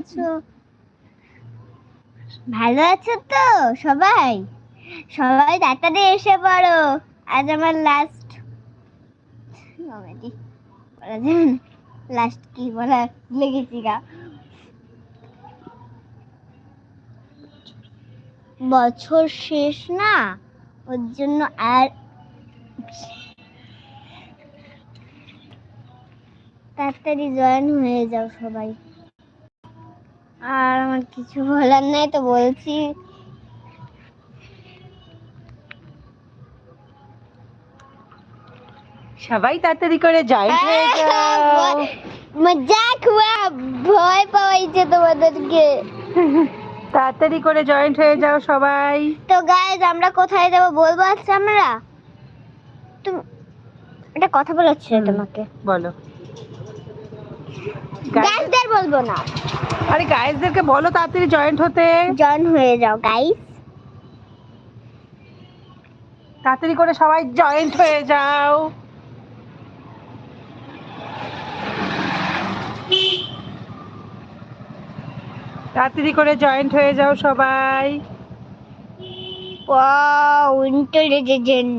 আছো? ভালো আছো তো সবাই? সবাই তাড়াতাড়ি এসে পড়ো। আজ আমার লাস্ট কমেডি বলা যায় না। লাস্ট কি বলা লেগেছি গা। বছর শেষ না, ওর জন্য আর তাড়াতাড়ি জয়েন হয়ে যাও সবাই। আর আমার কিছু বলার নাই তো বলছি। সবাই তাড়াতাড়ি করে জয়েন হয়ে যাও। মজাক হুয়া, ভয় পাওয়াইছে তোমাদেরকে। তাড়াতাড়ি করে জয়েন্ট হয়ে যাও সবাই। তো গাইজ আমরা কোথায় যাব বলবো আজকে আমরা? তুমি একটা কথা বলেছিল তোমাকে। বলো। গাইজদের বলবো না। আরে গাইজদেরকে বলো তাড়াতাড়ি জয়েন্ট হতে। জয়েন হয়ে যাও গাইজ। তাড়াতাড়ি করে সবাই জয়েন্ট হয়ে যাও। তাড়াতাড়ি করে জয়েন্ট হয়ে যাও সবাই। Wow, intelligent.